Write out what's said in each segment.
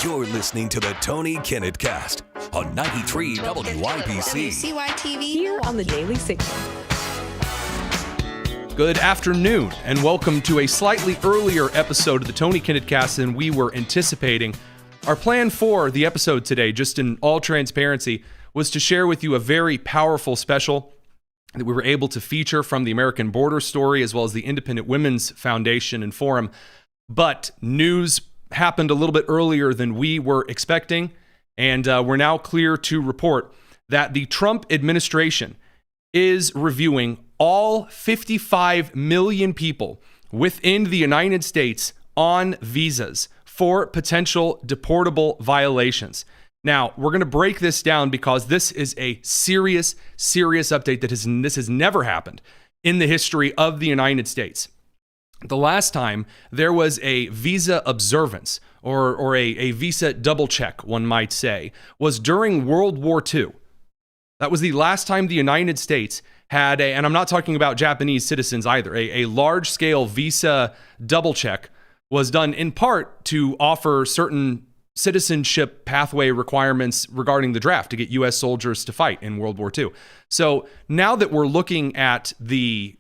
You're listening to the Tony Kinnett Cast on 93 WYPC. WCYTV. Here on the Daily Signal. Good afternoon, and welcome to a slightly earlier episode of the Tony Kinnett Cast than we were anticipating. Our plan for the episode today, just in all transparency, was to share with you a very powerful special that we were able to feature from the American Border Story, as well as the Independent Women's Foundation and Forum. But news happened a little bit earlier than we were expecting, and we're now clear to report that the Trump administration is reviewing all 55 million people within the United States on visas for potential deportable violations. Now, we're going to break this down because this is a serious update this has never happened in the history of the United States. The last time there was a visa observance or a visa double check, one might say, was during World War II. That was the last time the United States had and I'm not talking about Japanese citizens either, a large-scale visa double check was done in part to offer certain citizenship pathway requirements regarding the draft to get U.S. soldiers to fight in World War II. So now that we're looking at the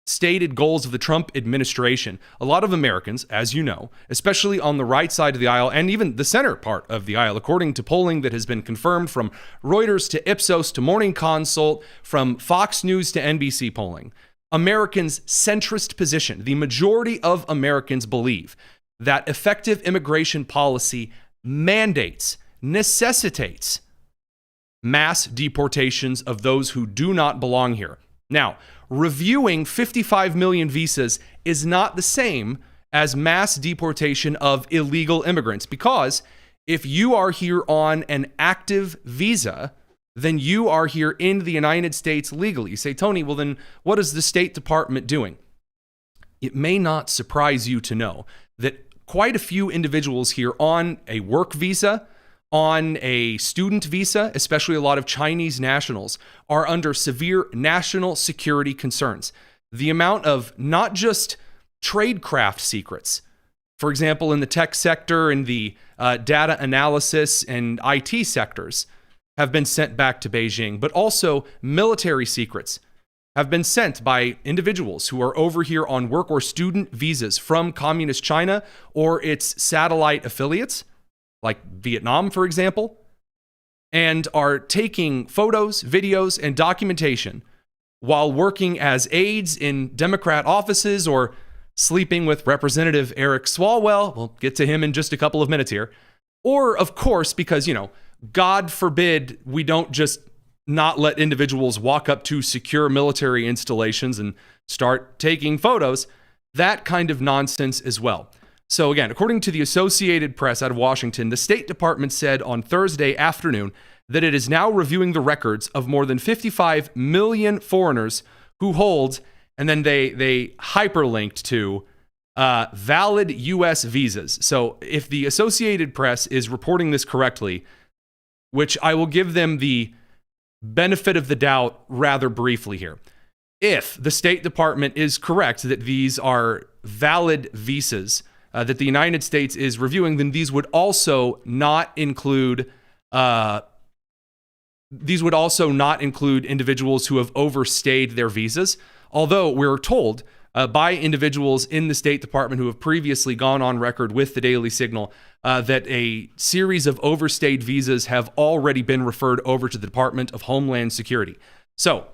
stated goals of the Trump administration, a lot of Americans, as you know, especially on the right side of the aisle and even the center part of the aisle, according to polling that has been confirmed from Reuters to Ipsos to Morning Consult, from Fox News to NBC polling, Americans' centrist position, the majority of Americans believe that effective immigration policy necessitates mass deportations of those who do not belong here. Now, reviewing 55 million visas is not the same as mass deportation of illegal immigrants, because if you are here on an active visa, then you are here in the United States legally. You say, Tony, well then what is the State Department doing? It may not surprise you to know that quite a few individuals here on a work visa, on a student visa, especially a lot of Chinese nationals, are under severe national security concerns. The amount of not just tradecraft secrets, for example, in the tech sector and the data analysis and IT sectors, have been sent back to Beijing, but also military secrets have been sent by individuals who are over here on work or student visas from Communist China or its satellite affiliates, like Vietnam, for example, and are taking photos, videos, and documentation while working as aides in Democrat offices or sleeping with Representative Eric Swalwell. We'll get to him in just a couple of minutes here. Or, of course, because, God forbid we don't just not let individuals walk up to secure military installations and start taking photos, that kind of nonsense as well. So again, according to the Associated Press out of Washington, the State Department said on Thursday afternoon that it is now reviewing the records of more than 55 million foreigners who hold, and then they hyperlinked to valid U.S. visas. So if the Associated Press is reporting this correctly, which I will give them the benefit of the doubt rather briefly here. If the State Department is correct that these are valid visas that the United States is reviewing, then these would also not include individuals who have overstayed their visas. Although we're told by individuals in the State Department who have previously gone on record with the Daily Signal that a series of overstayed visas have already been referred over to the Department of Homeland Security. So,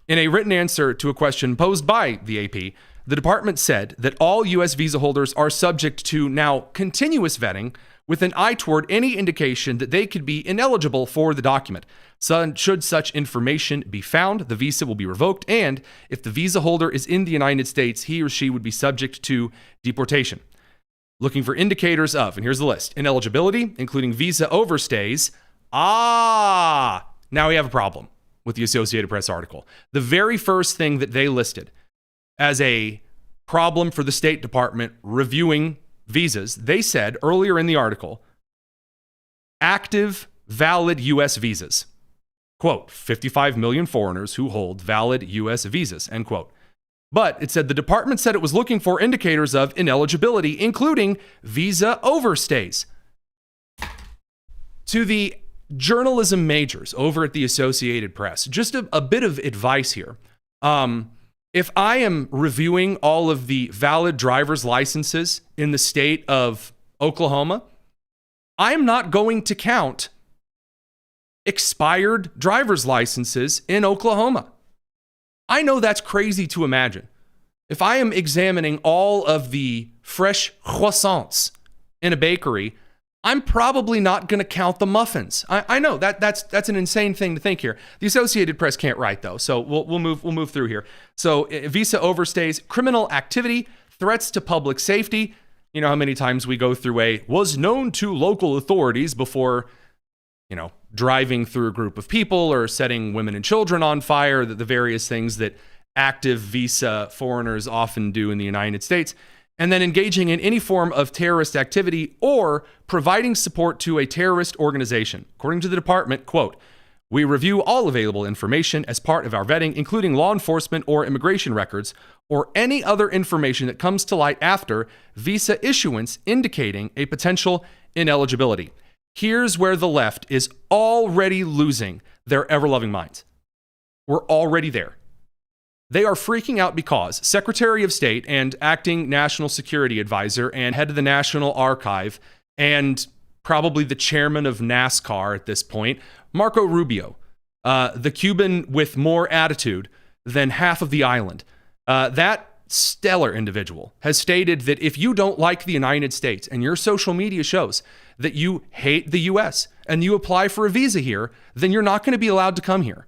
in a written answer to a question posed by the AP, the department said that all U.S. visa holders are subject to now continuous vetting with an eye toward any indication that they could be ineligible for the document. So, should such information be found, the visa will be revoked, and if the visa holder is in the United States, he or she would be subject to deportation. Looking for indicators of, and here's the list: ineligibility, including visa overstays. Now we have a problem with the Associated Press article. The very first thing that they listed as a problem for the State Department reviewing visas, they said earlier in the article, active, valid U.S. visas. Quote, 55 million foreigners who hold valid U.S. visas, end quote. But it said the department said it was looking for indicators of ineligibility, including visa overstays. To the journalism majors over at the Associated Press, just a bit of advice here. If I am reviewing all of the valid driver's licenses in the state of Oklahoma, I am not going to count expired driver's licenses in Oklahoma. I know that's crazy to imagine. If I am examining all of the fresh croissants in a bakery, I'm probably not going to count the muffins. I know that's an insane thing to think here. The Associated Press can't write though, so we'll move through here. So visa overstays, criminal activity, threats to public safety. You know how many times we go through was known to local authorities before, driving through a group of people or setting women and children on fire, the various things that active visa foreigners often do in the United States. And then engaging in any form of terrorist activity or providing support to a terrorist organization. According to the department, quote, "We review all available information as part of our vetting, including law enforcement or immigration records, or any other information that comes to light after visa issuance indicating a potential ineligibility." Here's where the left is already losing their ever-loving minds. We're already there. They are freaking out because Secretary of State and acting National Security Advisor and head of the National Archive and probably the chairman of NASCAR at this point, Marco Rubio, the Cuban with more attitude than half of the island, that stellar individual has stated that if you don't like the United States and your social media shows that you hate the U.S. and you apply for a visa here, then you're not going to be allowed to come here.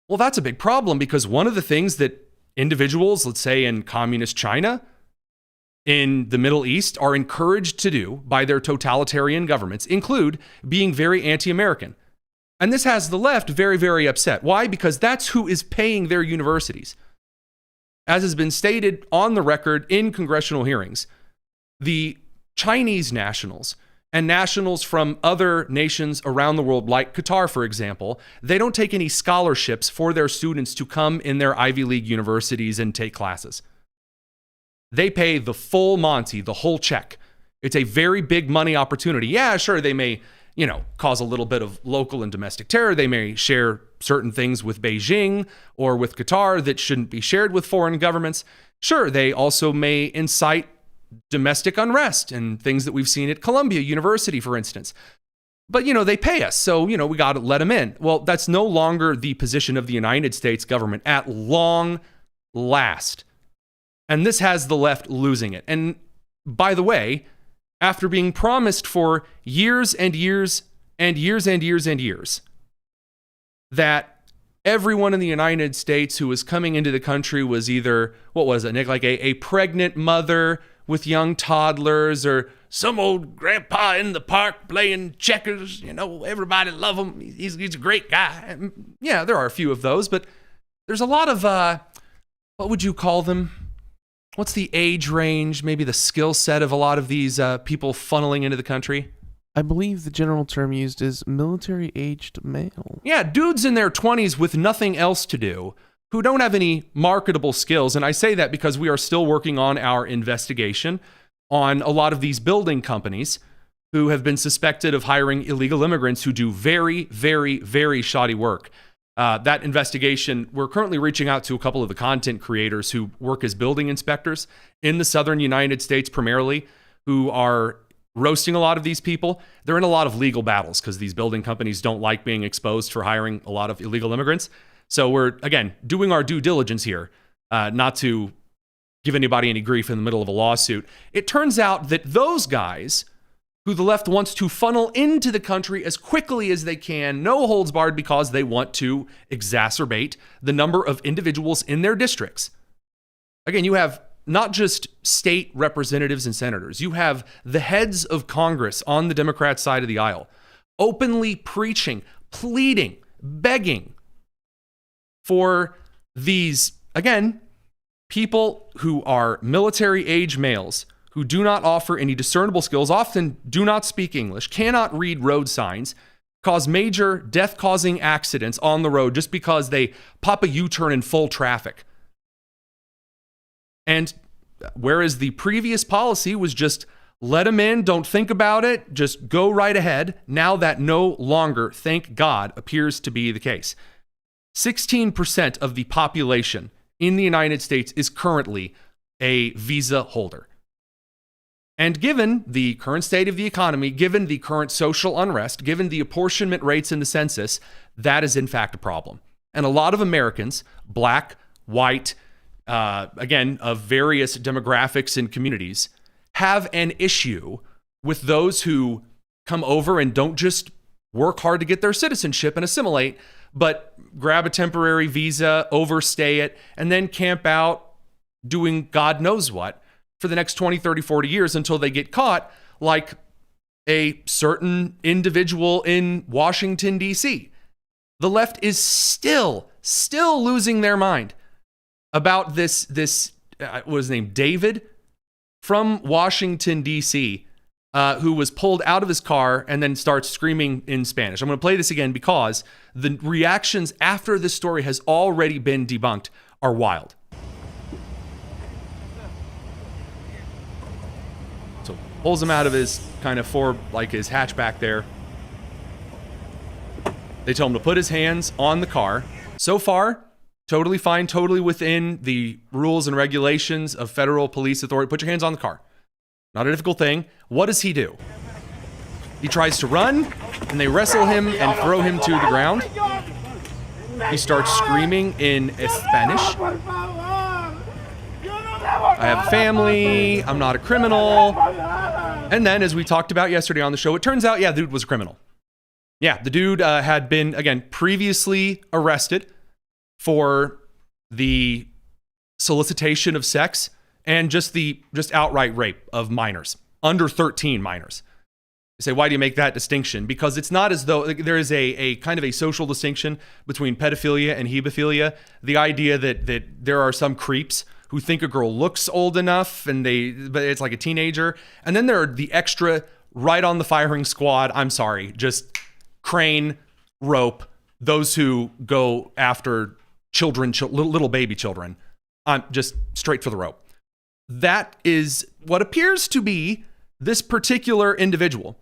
Well, that's a big problem because one of the things that individuals, let's say in communist China, in the Middle East, are encouraged to do by their totalitarian governments include being very anti-American. And this has the left very, very upset. Why? Because that's who is paying their universities. As has been stated on the record in congressional hearings, the Chinese nationals and nationals from other nations around the world, like Qatar, for example, they don't take any scholarships for their students to come in their Ivy League universities and take classes. They pay the full Monty, the whole check. It's a very big money opportunity. Yeah, sure, they may, cause a little bit of local and domestic terror. They may share certain things with Beijing or with Qatar that shouldn't be shared with foreign governments. Sure, they also may incite domestic unrest and things that we've seen at Columbia University, for instance. But, they pay us, so, we got to let them in. Well, that's no longer the position of the United States government at long last. And this has the left losing it. And by the way, after being promised for years and years and years and years and years that everyone in the United States who was coming into the country was either, what was it, Nick, like a pregnant mother with young toddlers or some old grandpa in the park playing checkers, everybody love him. He's a great guy. And yeah, there are a few of those, but there's a lot of, what would you call them? What's the age range, maybe the skill set of a lot of these people funneling into the country? I believe the general term used is military-aged male. Yeah, dudes in their 20s with nothing else to do who don't have any marketable skills. And I say that because we are still working on our investigation on a lot of these building companies who have been suspected of hiring illegal immigrants who do very, very, very shoddy work. That investigation, we're currently reaching out to a couple of the content creators who work as building inspectors in the southern United States primarily, who are roasting a lot of these people. They're in a lot of legal battles because these building companies don't like being exposed for hiring a lot of illegal immigrants. So we're, again, doing our due diligence here, not to give anybody any grief in the middle of a lawsuit. It turns out that those guys who the left wants to funnel into the country as quickly as they can, no holds barred, because they want to exacerbate the number of individuals in their districts. Again, you have not just state representatives and senators, you have the heads of Congress on the Democrat side of the aisle openly preaching, pleading, begging for these, again, people who are military-age males who do not offer any discernible skills, often do not speak English, cannot read road signs, cause major death-causing accidents on the road just because they pop a U-turn in full traffic. And whereas the previous policy was just Let them in. Don't think about it. Just go right ahead. Now that no longer, thank God, appears to be the case. 16% of the population in the United States is currently a visa holder. And given the current state of the economy, given the current social unrest, given the apportionment rates in the census, that is in fact a problem. And a lot of Americans, black, white, again, of various demographics and communities, have an issue with those who come over and don't just work hard to get their citizenship and assimilate, but grab a temporary visa, overstay it, and then camp out doing God knows what for the next 20, 30, 40 years until they get caught, like a certain individual in Washington, D.C. The left is still losing their mind about this what was his name, David from Washington, D.C., who was pulled out of his car and then starts screaming in Spanish. I'm going to play this again because the reactions after this story has already been debunked are wild. So pulls him out of his kind of his hatchback there. They tell him to put his hands on the car. So far, totally fine, totally within the rules and regulations of federal police authority. Put your hands on the car. Not a difficult thing. What does he do? He tries to run, and they wrestle him and throw him to the ground. He starts screaming in Spanish. I have a family. I'm not a criminal. And then, as we talked about yesterday on the show, it turns out, the dude was a criminal. Yeah, the dude had been, again, previously arrested for the solicitation of sex and just outright rape of minors, under 13 minors. You say, why do you make that distinction? Because it's not as though there is a kind of a social distinction between pedophilia and hebephilia. The idea that there are some creeps who think a girl looks old enough but it's like a teenager. And then there are the extra right on the firing squad. I'm sorry, just crane, rope, those who go after children, little baby children, just straight for the rope. That is what appears to be this particular individual.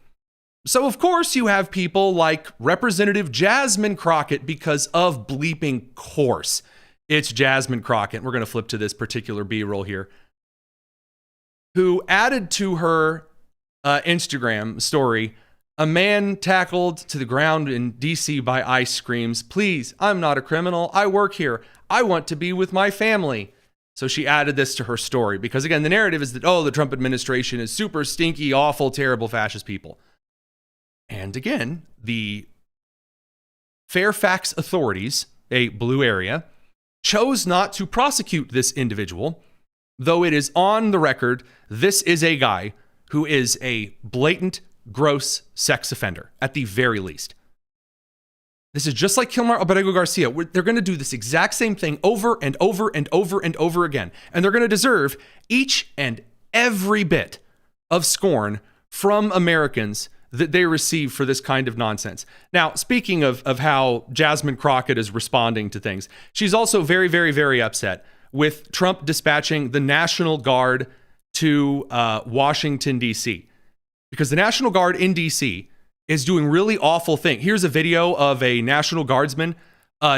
So, of course, you have people like Representative Jasmine Crockett, because of bleeping course. It's Jasmine Crockett. We're going to flip to this particular B-roll here, who added to her Instagram story, a man tackled to the ground in DC by ICE screams, "Please, I'm not a criminal. I work here. I want to be with my family." So she added this to her story because, again, the narrative is that, the Trump administration is super stinky, awful, terrible, fascist people. And again, the Fairfax authorities, a blue area, chose not to prosecute this individual, though it is on the record, this is a guy who is a blatant, gross sex offender, at the very least. This is just like Kilmar Abrego Garcia. They're going to do this exact same thing over and over and over and over again. And they're going to deserve each and every bit of scorn from Americans that they receive for this kind of nonsense. Now, speaking of how Jasmine Crockett is responding to things, she's also very, very, very upset with Trump dispatching the National Guard to Washington, D.C. Because the National Guard in D.C. is doing really awful things. Here's a video of a National Guardsman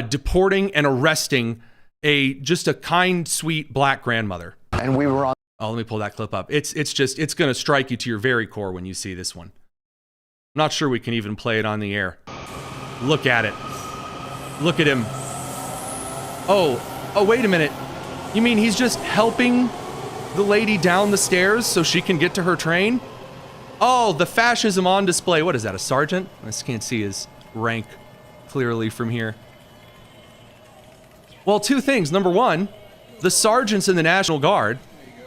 deporting and arresting just a kind, sweet black grandmother. And we were on. Oh, let me pull that clip up. It's going to strike you to your very core when you see this one. I'm not sure we can even play it on the air. Look at it. Look at him. Oh, wait a minute. You mean he's just helping the lady down the stairs so she can get to her train? Oh, the fascism on display. What is that, a sergeant? I just can't see his rank clearly from here. Well, two things. Number one, the sergeants in the National Guard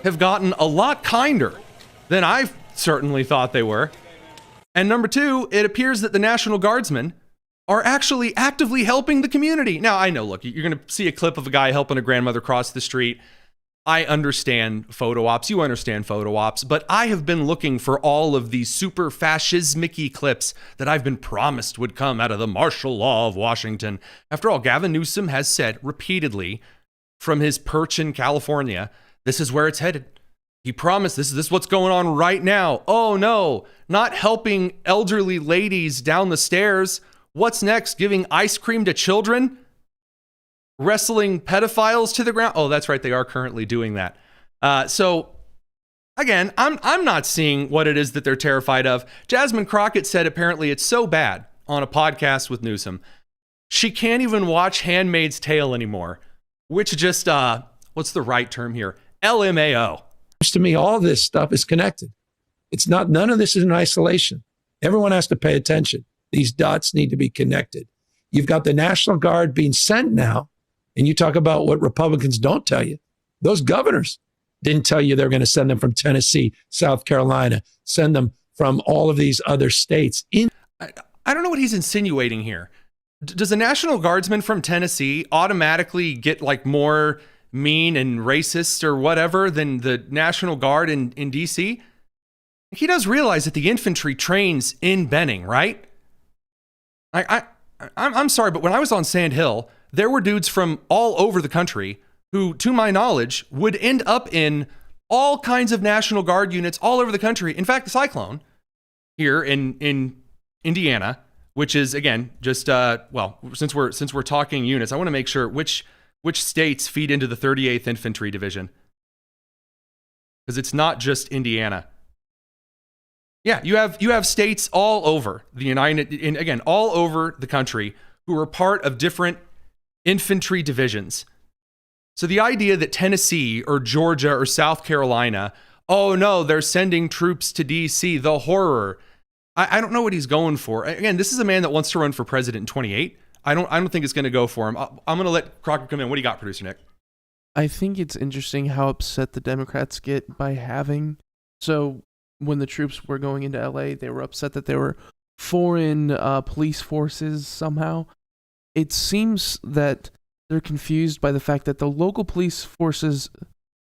have gotten a lot kinder than I certainly thought they were. And number two, it appears that the National Guardsmen are actually actively helping the community. Now, I know, look, you're going to see a clip of a guy helping a grandmother cross the street. I understand photo ops. You understand photo ops. But I have been looking for all of these super fascismic-y clips that I've been promised would come out of the martial law of Washington. After all, Gavin Newsom has said repeatedly from his perch in California, this is where it's headed. He promised this is what's going on right now. Oh no, not helping elderly ladies down the stairs. What's next? Giving ice cream to children? Wrestling pedophiles to the ground? Oh, that's right. They are currently doing that. So again, I'm not seeing what it is that they're terrified of. Jasmine Crockett said apparently it's so bad on a podcast with Newsom. She can't even watch Handmaid's Tale anymore, which just, what's the right term here? LMAO. To me, all this stuff is connected. It's not, none of this is in isolation. Everyone has to pay attention. These dots need to be connected. You've got the National Guard being sent now, and you talk about what Republicans don't tell you. Those governors didn't tell you they're going to send them from Tennessee, South Carolina, send them from all of these other states. I don't know what he's insinuating here. Does a National Guardsman from Tennessee automatically get like more mean and racist or whatever than the National Guard in DC? He does realize that the infantry trains in Benning, right? I'm sorry, but when I was on Sand Hill, there were dudes from all over the country who, to my knowledge, would end up in all kinds of National Guard units all over the country. In fact, the Cyclone here in Indiana, which is, again, just, since we're talking units, I want to make sure which states feed into the 38th Infantry Division. Because it's not just Indiana. Yeah, you have states all over all over the country who are part of different infantry divisions. So the idea that Tennessee or Georgia or South Carolina, oh no, they're sending troops to DC, the horror. I don't know what he's going for. Again, this is a man that wants to run for president in 28. I don't think it's going to go for him. I'm going to let Crocker come in. What do you got, producer Nick? I think it's interesting how upset the Democrats get by having. So when the troops were going into LA, they were upset that there were foreign police forces somehow. It seems that they're confused by the fact that the local police forces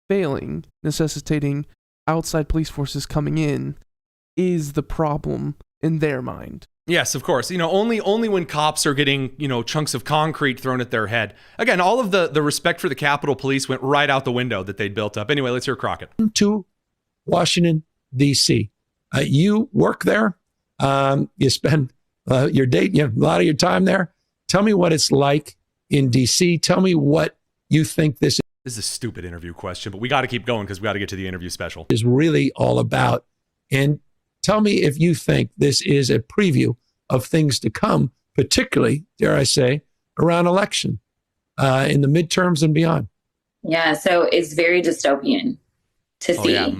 failing, necessitating outside police forces coming in, is the problem in their mind. Yes, of course. Only when cops are getting, chunks of concrete thrown at their head. Again, all of the respect for the Capitol Police went right out the window that they'd built up. Anyway, let's hear Crockett. To Washington, D.C. You work there. You spend a lot of your time there. Tell me what it's like in D.C. Tell me what you think this is a stupid interview question, but we got to keep going because we got to get to the interview special. Is really all about. And tell me if you think this is a preview of things to come, particularly, dare I say, around election, in the midterms and beyond. Yeah, so it's very dystopian to see. Yeah.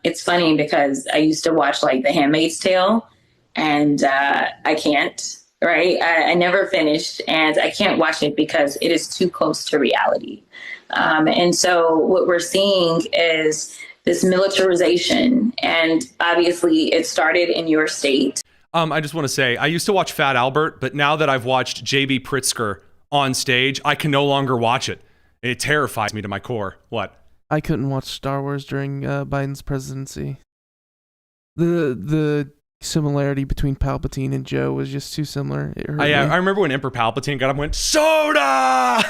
It's funny because I used to watch like The Handmaid's Tale, and I can't, right? I never finished, and I can't watch it because it is too close to reality. And so what we're seeing is this militarization, and obviously it started in your state. I just want to say, I used to watch Fat Albert, but now that I've watched J.B. Pritzker on stage, I can no longer watch it. It terrifies me to my core. What? I couldn't watch Star Wars during Biden's presidency. The similarity between Palpatine and Joe was just too similar. It hurt me. I remember when Emperor Palpatine got up and went, "Soda!"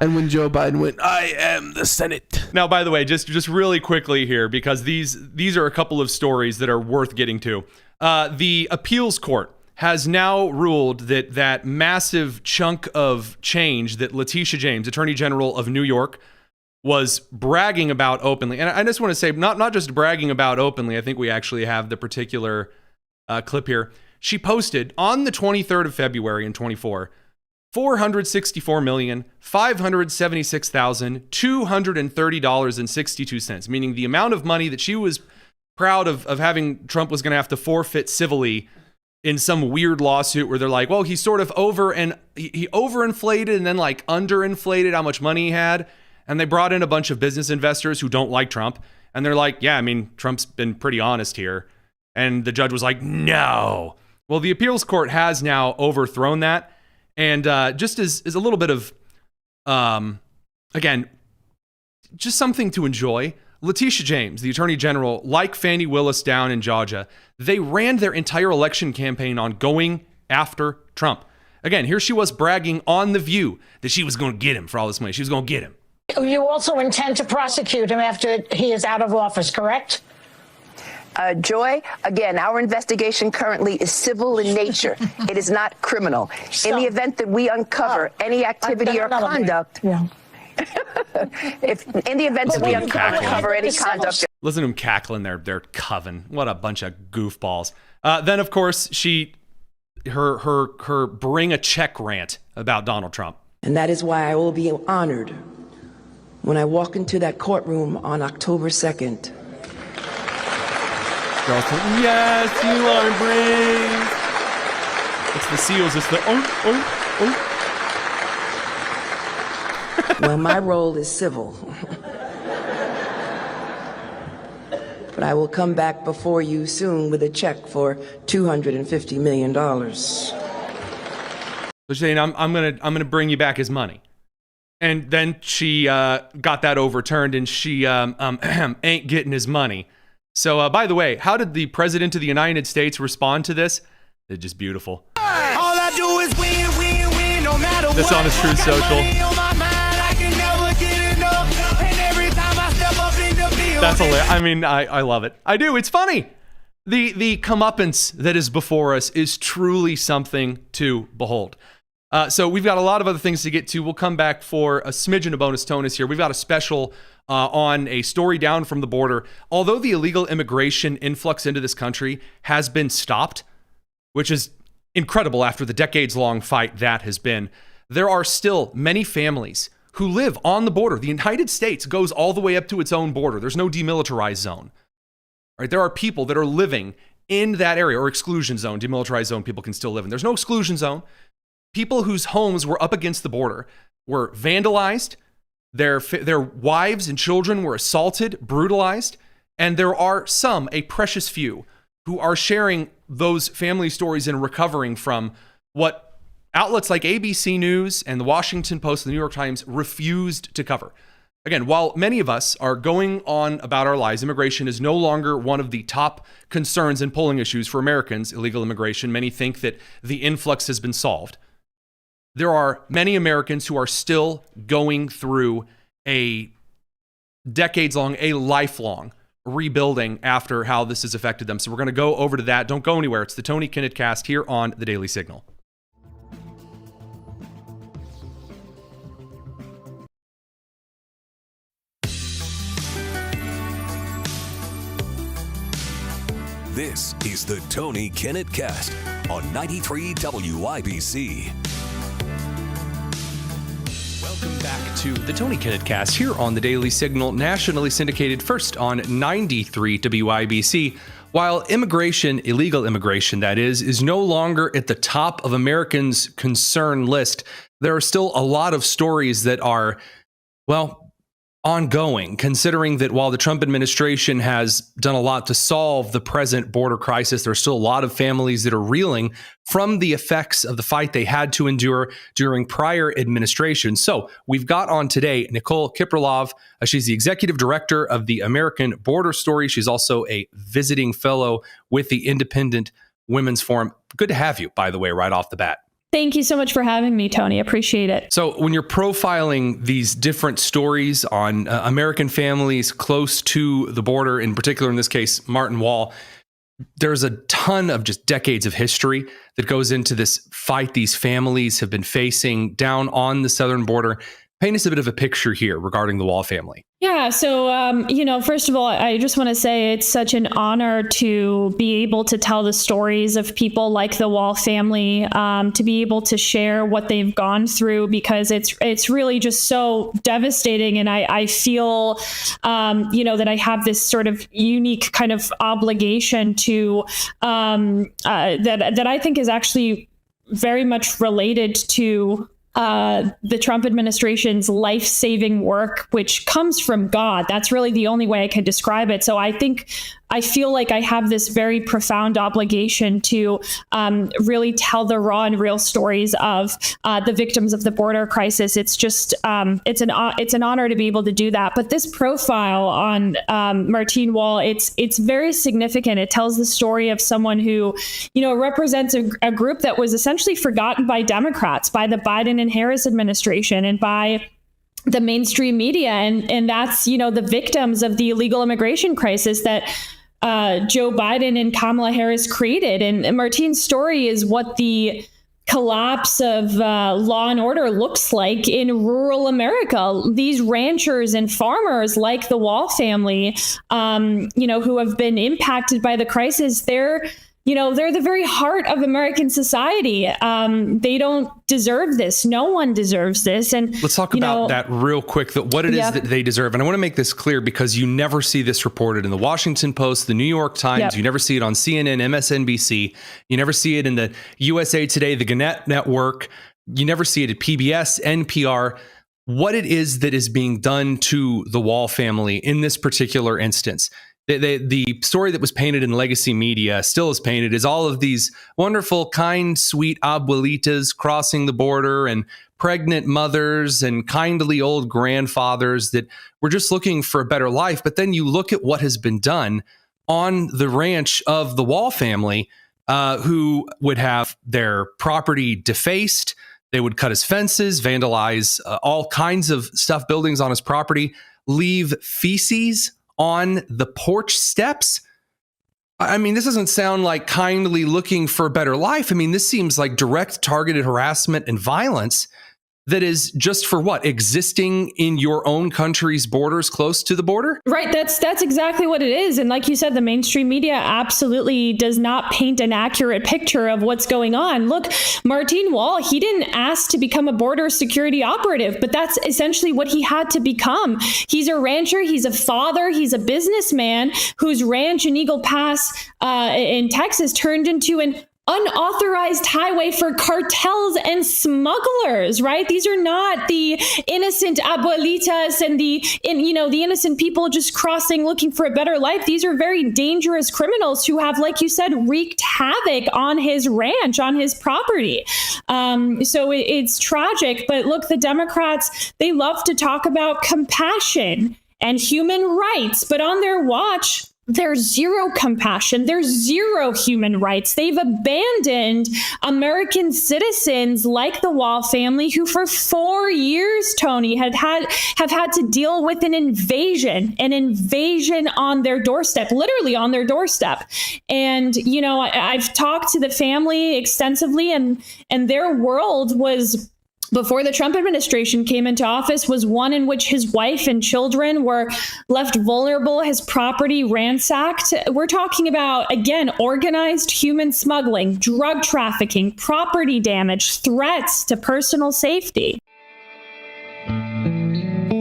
And when Joe Biden went, "I am the Senate." Now, by the way, just really quickly here, because these are a couple of stories that are worth getting to. The appeals court has now ruled that massive chunk of change that Letitia James, Attorney General of New York, was bragging about openly. And I just want to say, not just bragging about openly, I think we actually have the particular clip here. She posted on the 23rd of February in 24, $464,576,230.62, meaning the amount of money that she was proud of having Trump was going to have to forfeit civilly in some weird lawsuit where they're like, well, he sort of he overinflated and then like underinflated how much money he had. And they brought in a bunch of business investors who don't like Trump. And they're like, yeah, I mean, Trump's been pretty honest here. And the judge was like, no. Well, the appeals court has now overthrown that. And just as a little bit of, again, just something to enjoy, Letitia James, the Attorney General, like Fani Willis down in Georgia, they ran their entire election campaign on going after Trump. Again, here she was bragging on The View that she was going to get him for all this money. She was going to get him. you also intend to prosecute him after he is out of office, correct? Joy, again, our investigation currently is civil in nature. It is not criminal. In the event that we uncover any activity or conduct, if in the event that we uncover any conduct. Listen to him cackling their coven. What a bunch of goofballs. Then, of course, her bring a check rant about Donald Trump. And that is why I will be honored when I walk into that courtroom on October 2nd. Yes, you are brave. It's the seals. It's the Well, my role is civil. But I will come back before you soon with a check for $250 million. So she's saying, I'm gonna bring you back his money. And then she got that overturned, and she ain't getting his money. So, by the way, how did the President of the United States respond to this? It's just beautiful. All I do is win, win, win, no matter what. This on his Truth Social. That's hilarious. I mean, I love it. I do. It's funny. The comeuppance that is before us is truly something to behold. So we've got a lot of other things to get to. We'll come back for a smidgen of bonus tonus here. We've got a special on a story down from the border. Although the illegal immigration influx into this country has been stopped, which is incredible after the decades-long fight that has been, there are still many families who live on the border. The United States goes all the way up to its own border. There's no demilitarized zone. Right? There are people that are living in that area, or exclusion zone. Demilitarized zone, people can still live in. There's no exclusion zone. People whose homes were up against the border were vandalized. Their wives and children were assaulted, brutalized. And there are some, a precious few, who are sharing those family stories and recovering from what outlets like ABC News and the Washington Post and the New York Times refused to cover. Again, while many of us are going on about our lives, immigration is no longer one of the top concerns and polling issues for Americans, illegal immigration. Many think that the influx has been solved. There are many Americans who are still going through a decades-long, a lifelong rebuilding after how this has affected them. So we're going to go over to that. Don't go anywhere. It's the Tony Kinnett Cast here on The Daily Signal. This is the Tony Kinnett Cast on 93 WIBC. Welcome back to the Tony Kinnett Cast here on the Daily Signal, nationally syndicated first on 93 WIBC. While immigration, illegal immigration that is no longer at the top of Americans' concern list, there are still a lot of stories that are, well, ongoing, considering that while the Trump administration has done a lot to solve the present border crisis, there's still a lot of families that are reeling from the effects of the fight they had to endure during prior administrations. So we've got on today Nicole Kipralov. She's the executive director of the American Border Story. She's also a visiting fellow with the Independent Women's Forum. Good to have you, by the way, right off the bat. Thank you so much for having me, Tony. Appreciate it. So when you're profiling these different stories on American families close to the border, in particular, in this case, Martin Wall, there's a ton of just decades of history that goes into this fight these families have been facing down on the southern border. Paint us a bit of a picture here regarding the Wall family. Yeah. So, first of all, I just want to say it's such an honor to be able to tell the stories of people like the Wall family, to be able to share what they've gone through, because it's really just so devastating. And I feel, that I have this sort of unique kind of obligation to that I think is actually very much related to the Trump administration's life-saving work, which comes from God. That's really the only way I can describe it. So I feel like I have this very profound obligation to really tell the raw and real stories of the victims of the border crisis. It's just it's an honor to be able to do that. But this profile on Martine Wall, it's very significant. It tells the story of someone who, represents a group that was essentially forgotten by Democrats, by the Biden and Harris administration, and by the mainstream media, and that's, you know, the victims of the illegal immigration crisis that Joe Biden and Kamala Harris created. And Martine's story is what the collapse of law and order looks like in rural America. These ranchers and farmers like the Wall family, you know, who have been impacted by the crisis, they're the very heart of American society. They don't deserve this. No one deserves this. And let's talk about that real quick, what it is that they deserve. And I want to make this clear because you never see this reported in the Washington Post, the New York Times. You never see it on CNN, MSNBC. You never see it in the USA Today, the Kinnett network. You never see it at PBS, NPR. What it is that is being done to the Wall family in this particular instance. The story that was painted in legacy media, still is painted, is all of these wonderful, kind, sweet abuelitas crossing the border and pregnant mothers and kindly old grandfathers that were just looking for a better life. But then you look at what has been done on the ranch of the Wall family, who would have their property defaced. They would cut his fences, vandalize all kinds of stuff, buildings on his property, leave feces on the porch steps. I mean, this doesn't sound like kindly looking for a better life. I mean, this seems like direct targeted harassment and violence that is just for what? Existing in your own country's borders, close to the border? Right. That's exactly what it is. And like you said, the mainstream media absolutely does not paint an accurate picture of what's going on. Look, Martine Wall, he didn't ask to become a border security operative, but that's essentially what he had to become. He's a rancher. He's a father. He's a businessman whose ranch in Eagle Pass in Texas turned into an unauthorized highway for cartels and smugglers, right? These are not the innocent abuelitas and the innocent people just crossing looking for a better life. These are very dangerous criminals who have, like you said, wreaked havoc on his ranch, on his property. So it's tragic. But look, the Democrats, they love to talk about compassion and human rights, but on their watch, there's zero compassion. There's zero human rights. They've abandoned American citizens like the Wall family, who for 4 years, Tony, have had to deal with an invasion on their doorstep, literally on their doorstep. And, you know, I've talked to the family extensively, and their world was, before the Trump administration came into office, was one in which his wife and children were left vulnerable, his property ransacked. We're talking about, again, organized human smuggling, drug trafficking, property damage, threats to personal safety.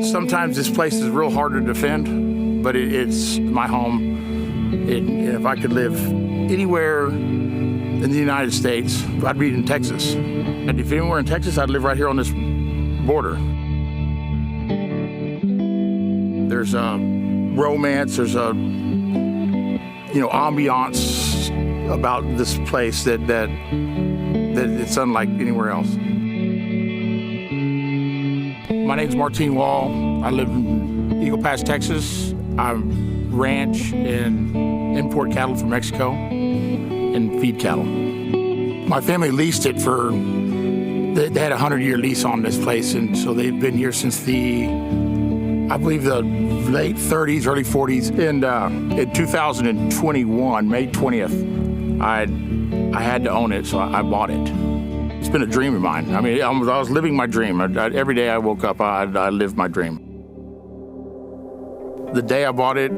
Sometimes this place is real hard to defend, but it's my home. If I could live anywhere in the United States, I'd be in Texas. And if anywhere in Texas, I'd live right here on this border. There's a romance, there's a ambiance about this place that it's unlike anywhere else. My name's Martine Wall. I live in Eagle Pass, Texas. I ranch and import cattle from Mexico and feed cattle. My family leased it for, they had a 100-year lease on this place, and so they've been here since I believe the late 30s, early 40s. And in 2021, May 20th, I had to own it, so I bought it. It's been a dream of mine. I mean, I was living my dream. Every day I woke up, I lived my dream. The day I bought it,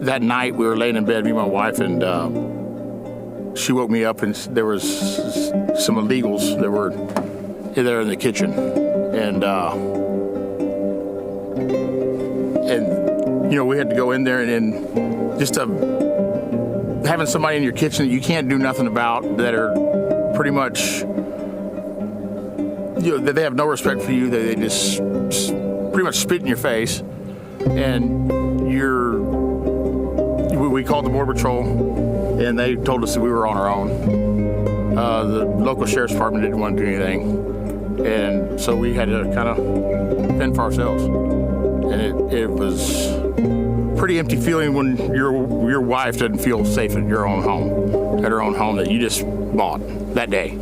that night we were laying in bed, me and my wife, and she woke me up, and there was some illegals that were there in the kitchen, and we had to go in there, and just having somebody in your kitchen that you can't do nothing about, that are pretty much, that they have no respect for you, they just pretty much spit in your face, and we called the Border Patrol, and they told us that we were on our own. The local sheriff's department didn't want to do anything, and so we had to kind of fend for ourselves. And it was a pretty empty feeling when your wife doesn't feel safe at your own home, at her own home that you just bought that day.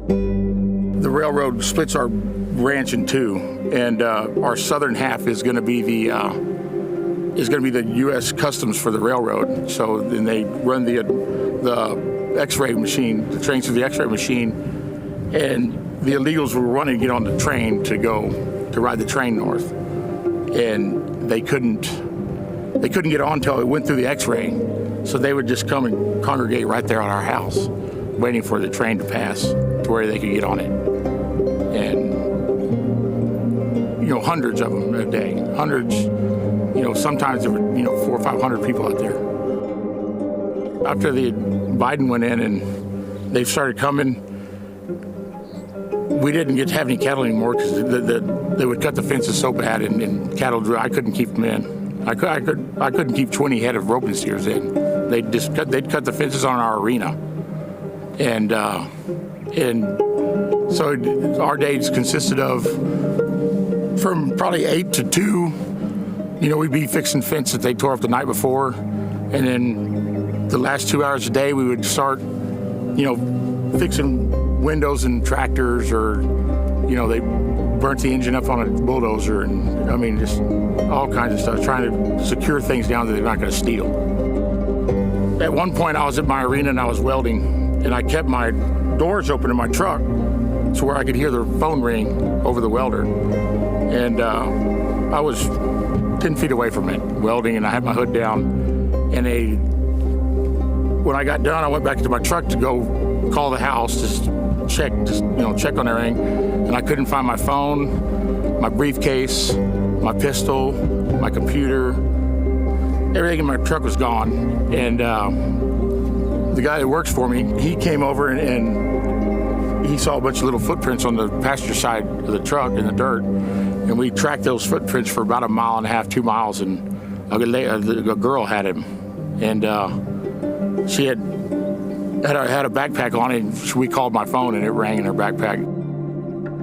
The railroad splits our ranch in two, and our southern half is going to be the U.S. Customs for the railroad. So then they run the X-ray machine, the trains through the X-ray machine, and the illegals were wanting to get on the train to ride the train north, and they couldn't get on until it went through the X-ray. So they would just come and congregate right there on our house, waiting for the train to pass to where they could get on it. And hundreds of them a day, hundreds. Sometimes there were 400 or 500 people out there. After Biden went in and they started coming, we didn't get to have any cattle anymore because they would cut the fences so bad and cattle drew. I couldn't keep them in. I couldn't keep 20 head of roping steers in. They'd cut the fences on our arena, and so our days consisted of from probably 8 to 2. We'd be fixing fence that they tore up the night before, and then the last 2 hours a day we would start, fixing windows and tractors, or they burnt the engine up on a bulldozer, and just all kinds of stuff, trying to secure things down that they're not going to steal. At one point I was at my arena and I was welding, and I kept my doors open in my truck to where I could hear the phone ring over the welder, and I was 10 feet away from it welding, and I had my hood down, and when I got done I went back to my truck to go call the house to check on everything, and I couldn't find my phone, my briefcase, my pistol, my computer. Everything in my truck was gone. And the guy that works for me, he came over and he saw a bunch of little footprints on the passenger side of the truck in the dirt, and we tracked those footprints for about 1.5 miles, 2 miles, and a girl had him, and she had a backpack on it, and we called my phone and it rang in her backpack.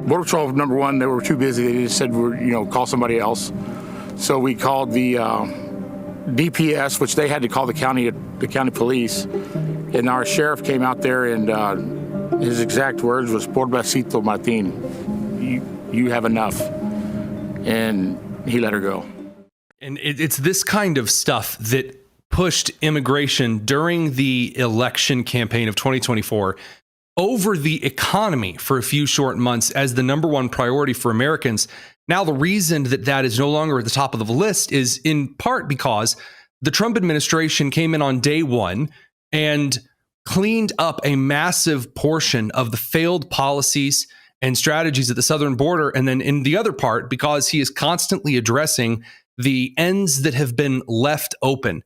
Border Patrol, number one, they were too busy. They just said, call somebody else. So we called the DPS, which they had to call the county police. And our sheriff came out there, and his exact words was, "Por besito, Martin, you have enough." And he let her go. And it's this kind of stuff that pushed immigration during the election campaign of 2024 over the economy for a few short months as the number one priority for Americans. Now, the reason that is no longer at the top of the list is in part because the Trump administration came in on day one and cleaned up a massive portion of the failed policies and strategies at the southern border. And then in the other part, because he is constantly addressing the ends that have been left open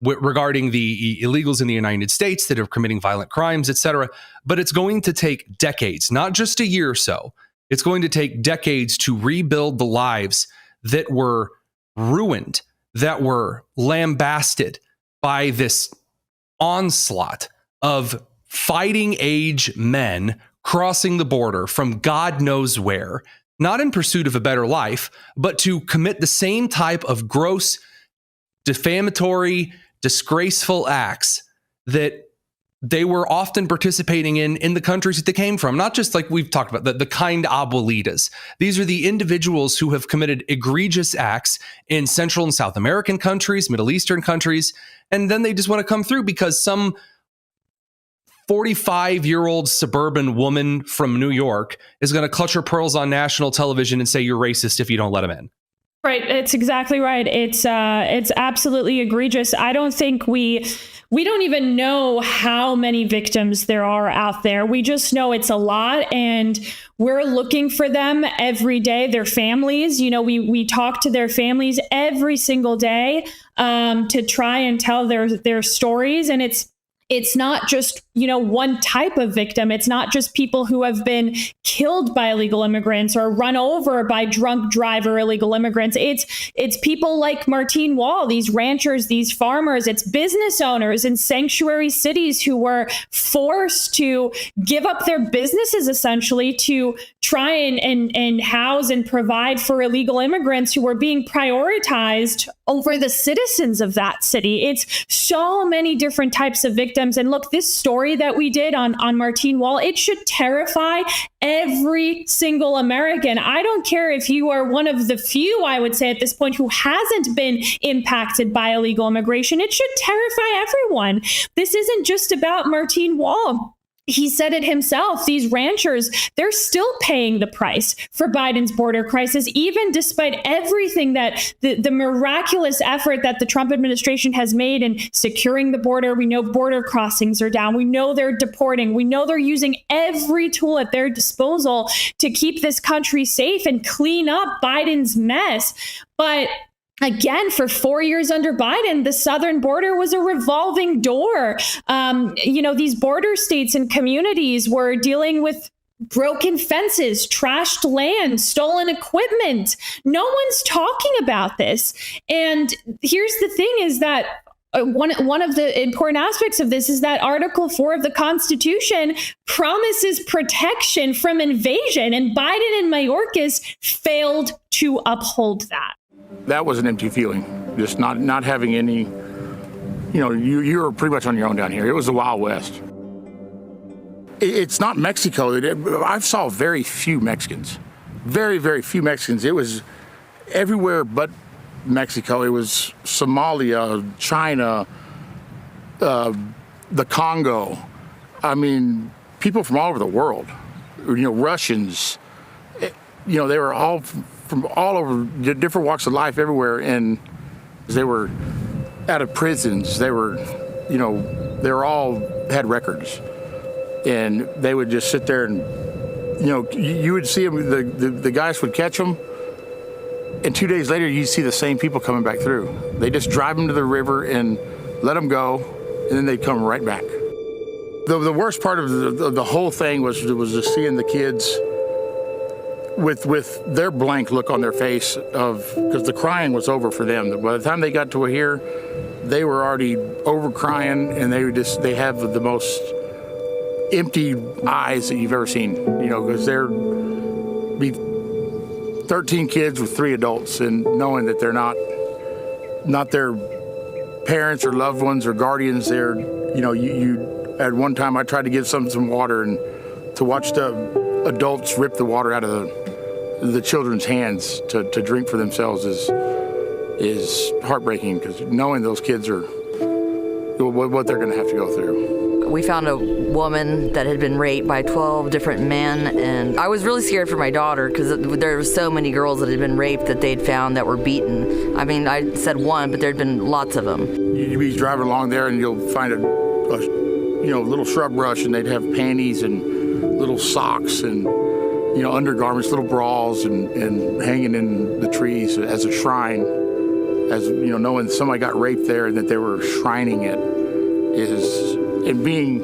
regarding the illegals in the United States that are committing violent crimes, etc. But it's going to take decades, not just a year or so. It's going to take decades to rebuild the lives that were ruined, that were lambasted by this onslaught of fighting age men crossing the border from God knows where, not in pursuit of a better life, but to commit the same type of gross, defamatory, disgraceful acts that they were often participating in the countries that they came from. Not just like we've talked about, the kind abuelitas. These are the individuals who have committed egregious acts in Central and South American countries, Middle Eastern countries, and then they just want to come through because some 45-year-old suburban woman from New York is going to clutch her pearls on national television and say you're racist if you don't let them in. Right. It's exactly right. It's absolutely egregious. I don't think we don't even know how many victims there are out there. We just know it's a lot, and we're looking for them every day. Their families, we talk to their families every single day to try and tell their stories. And it's not just, one type of victim. It's not just people who have been killed by illegal immigrants or run over by drunk driver illegal immigrants. It's people like Martin Wall, these ranchers, these farmers. It's business owners in sanctuary cities who were forced to give up their businesses essentially to try and house and provide for illegal immigrants who were being prioritized over the citizens of that city. It's so many different types of victims. And look, this story that we did on Martine Wall, it should terrify every single American. I don't care if you are one of the few, I would say at this point, who hasn't been impacted by illegal immigration. It should terrify everyone. This isn't just about Martine Wall. He said it himself. These ranchers, they're still paying the price for Biden's border crisis, even despite everything that the miraculous effort that the Trump administration has made in securing the border. We know border crossings are down. We know they're deporting. We know they're using every tool at their disposal to keep this country safe and clean up Biden's mess. But again, for 4 years under Biden, the southern border was a revolving door. These border states and communities were dealing with broken fences, trashed land, stolen equipment. No one's talking about this. And here's the thing is that one of the important aspects of this is that Article 4 of the Constitution promises protection from invasion, and Biden and Mayorkas failed to uphold that. That was an empty feeling, just not having any, you were pretty much on your own down here. It was the Wild West. It's not Mexico. I saw very few Mexicans, very, very few Mexicans. It was everywhere but Mexico. It was Somalia, China, the Congo. I mean, people from all over the world, Russians, they were all from all over different walks of life everywhere, and they were out of prisons. They were all had records, and they would just sit there and, you would see them, the guys would catch them, and 2 days later you'd see the same people coming back through. They just drive them to the river and let them go, and then they'd come right back. The worst part of the whole thing was just seeing the kids with their blank look on their face because the crying was over for them. By the time they got to here, they were already over crying, and they have the most empty eyes that you've ever seen, because they're 13 kids with 3 adults, and knowing that they're not their parents or loved ones or guardians. They're, you at one time I tried to give some water, and to watch the adults rip the water out of the children's hands to drink for themselves is heartbreaking, because knowing those kids are what they're going to have to go through. We found a woman that had been raped by 12 different men, and I was really scared for my daughter because there were so many girls that had been raped that they'd found that were beaten. I mean, I said one, but there'd been lots of them. You'd be driving along there, and you'll find a little shrub brush, and they'd have panties and little socks and undergarments, little bras, and hanging in the trees as a shrine, as knowing somebody got raped there and that they were shrining it and being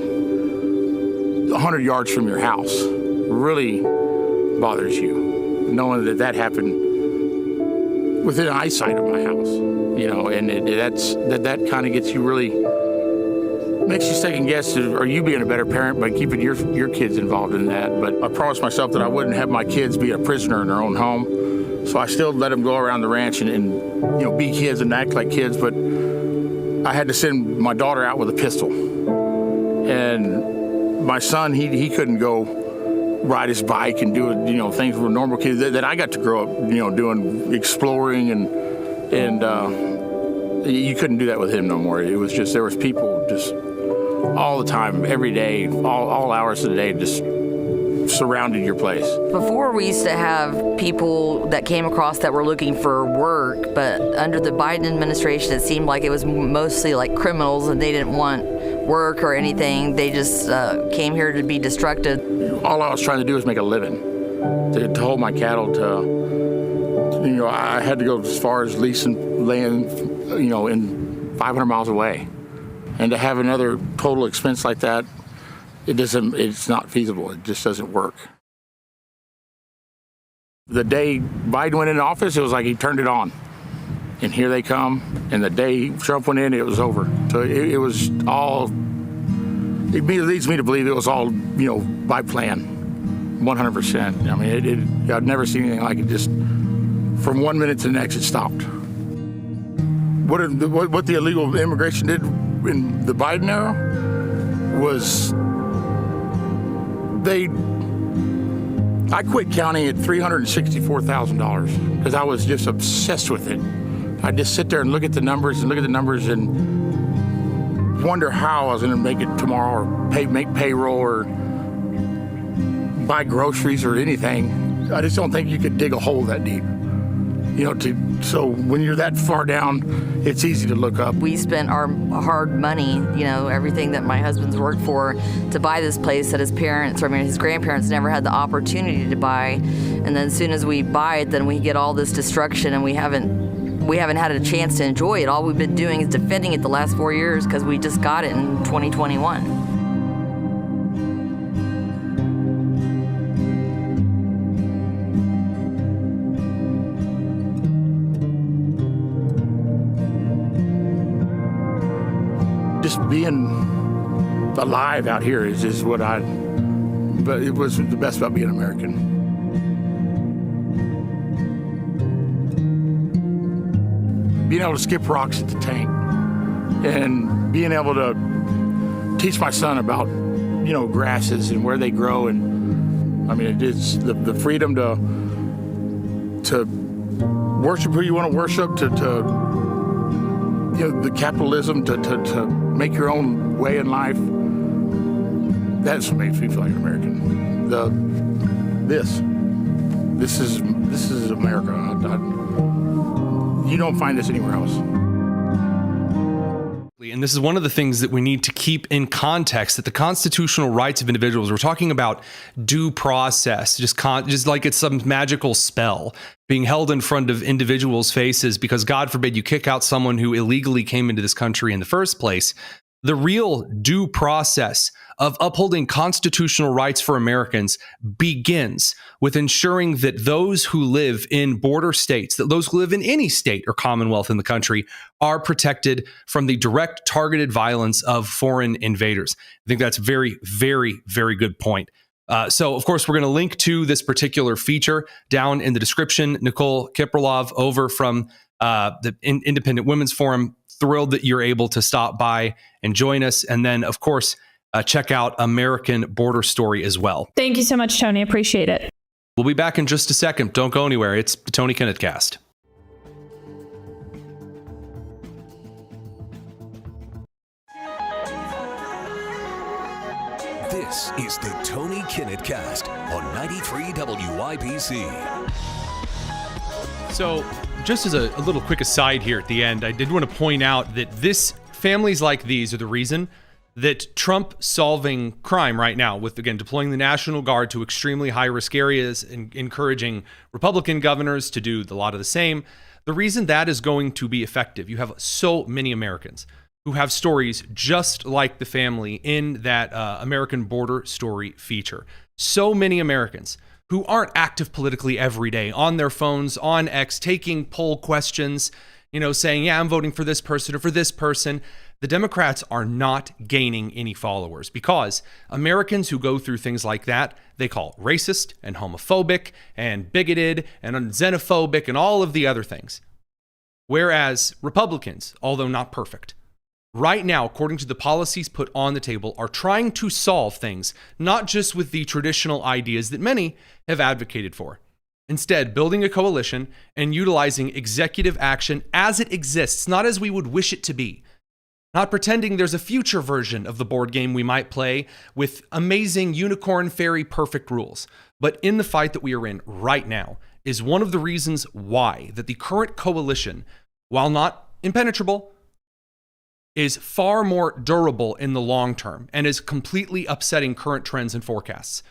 100 yards from your house really bothers you, knowing that happened within eyesight of my house, and that kind of gets you really. Makes you second guess, are you being a better parent by keeping your kids involved in that? But I promised myself that I wouldn't have my kids be a prisoner in their own home. So I still let them go around the ranch and be kids and act like kids. But I had to send my daughter out with a pistol. And my son, he couldn't go ride his bike and do things with normal kids that I got to grow up, doing, exploring, and you couldn't do that with him no more. It was just, there was people just all the time, every day, all hours of the day, just surrounded your place. Before, we used to have people that came across that were looking for work, but under the Biden administration, it seemed like it was mostly like criminals, and they didn't want work or anything. They just came here to be destructive. All I was trying to do was make a living, to hold my cattle, I had to go as far as leasing land, in 500 miles away. And to have another total expense like that, it's not feasible. It just doesn't work. The day Biden went into office, it was like he turned it on. And here they come. And the day Trump went in, it was over. So it was all, it leads me to believe it was all, by plan, 100%. I mean, I've never seen anything like it. Just from 1 minute to the next, it stopped. what the illegal immigration did in the Biden era was I quit counting at $364,000 because I was just obsessed with it. I'd just sit there and look at the numbers and wonder how I was going to make it tomorrow, or make payroll, or buy groceries or anything. I just don't think you could dig a hole that deep. So when you're that far down, it's easy to look up. We spent our hard money, everything that my husband's worked for to buy this place that his grandparents never had the opportunity to buy. And then as soon as we buy it, then we get all this destruction, and we haven't had a chance to enjoy it. All we've been doing is defending it the last 4 years because we just got it in 2021. Just being alive out here is what but it was the best about being American. Being able to skip rocks at the tank and being able to teach my son about, grasses and where they grow. And it is the freedom to worship who you want to worship, to the capitalism to make your own way in life. That's what makes me feel like an American. This is America. You don't find this anywhere else. And this is one of the things that we need to keep in context, that the constitutional rights of individuals, we're talking about due process, just like it's some magical spell being held in front of individuals' faces because, God forbid, you kick out someone who illegally came into this country in the first place. The real due process of upholding constitutional rights for Americans begins with ensuring that those who live in border states, that those who live in any state or commonwealth in the country, are protected from the direct targeted violence of foreign invaders. I think that's very, very, very good point. So, of course, we're going to link to this particular feature down in the description. Nicole Kipralov over from the Independent Women's Forum. Thrilled that you're able to stop by and join us. And then, of course, check out American Border Story as well. Thank you so much, Tony. Appreciate it. We'll be back in just a second. Don't go anywhere. It's the Tony Kinnett Cast. This is the Tony Kinnett Cast on 93 WIBC. So, just as a little quick aside here at the end, I did want to point out that families like these are the reason that Trump solving crime right now with, again, deploying the National Guard to extremely high-risk areas and encouraging Republican governors to do a lot of the same, the reason that is going to be effective, you have so many Americans who have stories just like the family in that American Border Story feature. So many Americans who aren't active politically every day on their phones, on X, taking poll questions, saying, yeah, I'm voting for this person or for this person. The Democrats are not gaining any followers because Americans who go through things like that, they call racist and homophobic and bigoted and xenophobic and all of the other things. Whereas Republicans, although not perfect, right now, according to the policies put on the table, are trying to solve things, not just with the traditional ideas that many have advocated for. Instead, building a coalition and utilizing executive action as it exists, not as we would wish it to be. Not pretending there's a future version of the board game we might play with amazing unicorn fairy perfect rules. But in the fight that we are in right now is one of the reasons why that the current coalition, while not impenetrable, is far more durable in the long term and is completely upsetting current trends and forecasts.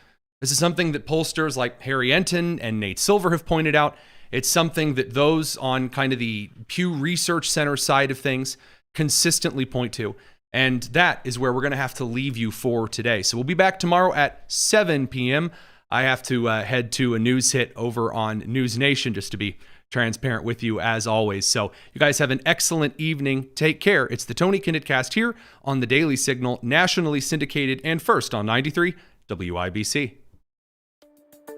This is something that pollsters like Harry Enton and Nate Silver have pointed out. It's something that those on kind of the Pew Research Center side of things consistently point to. And that is where we're going to have to leave you for today. So we'll be back tomorrow at 7 p.m. I have to head to a news hit over on News Nation just to be transparent with you as always. So you guys have an excellent evening. Take care. It's the Tony Kinnett Cast here on the Daily Signal, nationally syndicated and first on 93 WIBC.